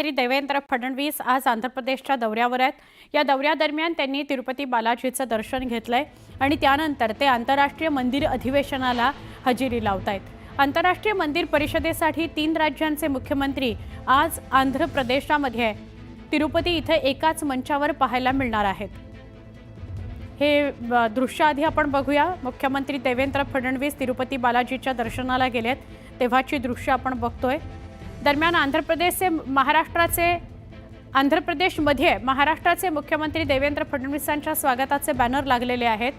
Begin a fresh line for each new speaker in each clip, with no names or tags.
मुख्यमंत्री देवेंद्र फडणवीस आज आंध्र प्रदेशच्या दौऱ्यावर आहेत। या दौऱ्यादरम्यान त्यांनी तिरुपती बालाजीचं दर्शन घेतलंय आणि त्यानंतर ते आंतरराष्ट्रीय मंदिर अधिवेशनाला हजेरी लावतायत। आंतरराष्ट्रीय मंदिर परिषदेसाठी 3 राज्यांचे मुख्यमंत्री आज आंध्र प्रदेशामध्ये तिरुपती इथे एकाच मंचावर पाहायला मिळणार आहेत। हे दृश्य आधी आपण बघूया। मुख्यमंत्री देवेंद्र फडणवीस तिरुपती बालाजीच्या दर्शनाला गेलेत तेव्हाची दृश्य आपण बघतोय। दरम्यान आंध्र प्रदेशमध्ये महाराष्ट्राचे मुख्यमंत्री देवेंद्र फडणवीसांच्या स्वागताचे बॅनर लागलेले आहेत।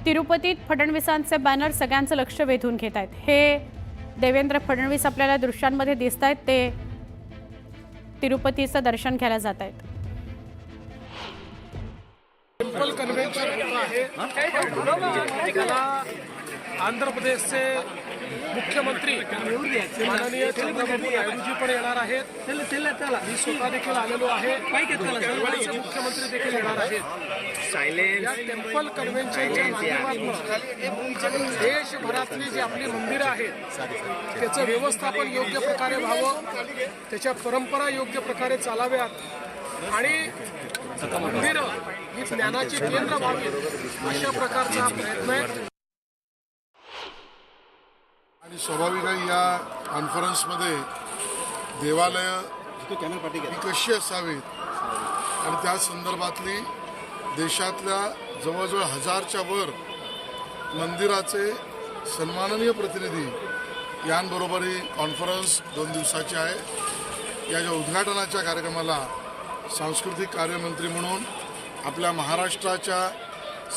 तिरुपतीत फडणवीसांचे बॅनर सगळ्यांचं लक्ष वेधून घेत आहेत। हे देवेंद्र फडणवीस आपल्याला दृश्यांमध्ये दिसत आहेत, ते तिरुपतीचं दर्शन घ्यायला जात आहेत।
टेम्पल कन्व्हेन्शन आहे। आंध्र प्रदेशचे मुख्यमंत्री माननीय चंद्रबाबू नायडूजी पण येणार आहेत। मी स्वतः देखील आलेलो आहे। मुख्यमंत्री देखील येणार आहेत। या टेम्पल कन्व्हेन्शनच्या माध्यमातून देशभरातली जी आपली मंदिरं आहेत त्याचं व्यवस्थापन योग्य प्रकारे व्हावं, त्याच्या परंपरा योग्य प्रकारे चालाव्यात आणि मंदिरं ही ज्ञानाची केंद्र व्हावी अशा प्रकारचा प्रयत्न आहे।
आणि स्वाभाविक आहे या कॉन्फरन्समध्ये देवालय कशी असावीत आणि त्या संदर्भातली देशातल्या जवळजवळ 1000च्या वर मंदिराचे सन्माननीय प्रतिनिधी यांबरोबर ही कॉन्फरन्स 2 दिवसाची आहे। याच्या उद्घाटनाच्या कार्यक्रमाला सांस्कृतिक कार्यमंत्री म्हणून आपल्या महाराष्ट्राच्या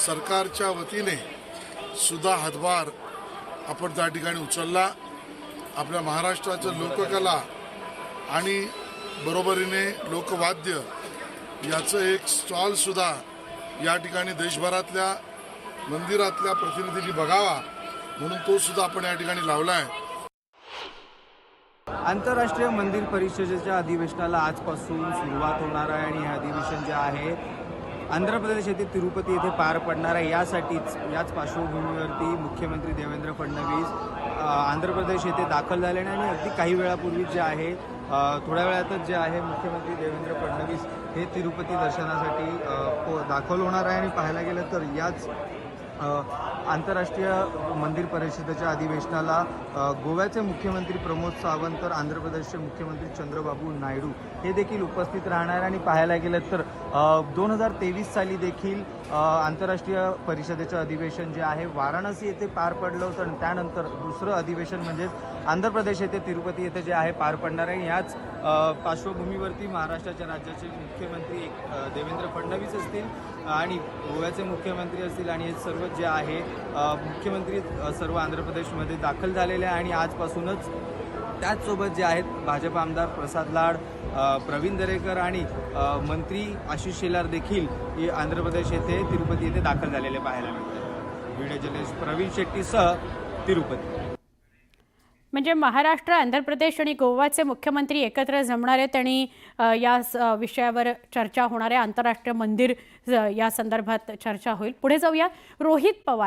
सरकारच्या वतीने सुद्धा हातभार आपण त्या ठिकाणी उचलला। आपल्या महाराष्ट्राचं लोककला आणि बरोबरीने लोकवाद्य याचं एक स्टॉलसुद्धा या ठिकाणी देशभरातल्या मंदिरातल्या प्रतिनिधींनी बघावा म्हणून तो सुद्धा आपण या ठिकाणी लावला आहे।
आंतरराष्ट्रीय मंदिर परिषदेच्या अधिवेशनाला आजपासून सुरुवात होणार आहे आणि हे अधिवेशन जे आहे आंध्र प्रदेश येथे तिरुपती येथे पार पडणार आहे। याच पार्श्वभूमीवरती मुख्यमंत्री देवेंद्र फडणवीस आंध्र प्रदेश येथे दाखल झाले आणि अगदी काही वेळापूर्वी जे आहे थोड्या वेळातच जे आहे मुख्यमंत्री देवेंद्र फडणवीस हे तिरुपती दर्शनासाठी दाखल होणार आहे। आणि पाहायला गेलं तर याच आंतरराष्ट्रीय मंदिर परिषदेच्या अधिवेशनाला गोव्याचे मुख्यमंत्री प्रमोद सावंत तर आंध्र प्रदेशचे मुख्यमंत्री चंद्रबाबू नायडू हे देखील उपस्थित राहणार। आणि पाहायला गेलं तर 2023 साली देखील आंतरराष्ट्रीय परिषदेचं अधिवेशन जे आहे वाराणसी येथे पार पडलं होतं आणि त्यानंतर दुसरं अधिवेशन म्हणजेच आंध्र प्रदेश येथे तिरुपती येथे जे आहे पार पडणार आहे। याच पार्श्वभूमीवरती महाराष्ट्राच्या राज्याचे मुख्यमंत्री देवेंद्र फडणवीस असतील आणि गोव्याचे मुख्यमंत्री असतील आणि हे सर्व जे आहे मुख्यमंत्री सर्व आंध्र प्रदेशमध्ये दाखल झालेले आहे। आणि आजपासूनच त्याचसोबत जे आहेत भाजप आमदार प्रसाद लाड, प्रवीण दरेकर आणि मंत्री आशिष शेलार देखील आंध्र प्रदेश येथे तिरुपती येथे दाखल झालेले पाहायला मिळतात। व्हिडिओ जर्नलिस्ट प्रवीण शेट्टीसह तिरुपती।
म्हणजे महाराष्ट्र, आंध्र प्रदेश आणि गोवाचे मुख्यमंत्री एकत्र जमणार आहेत आणि या विषयावर चर्चा होणार आहे। आंतरराष्ट्रीय मंदिर या संदर्भात चर्चा होईल। पुढे जाऊया, रोहित पवार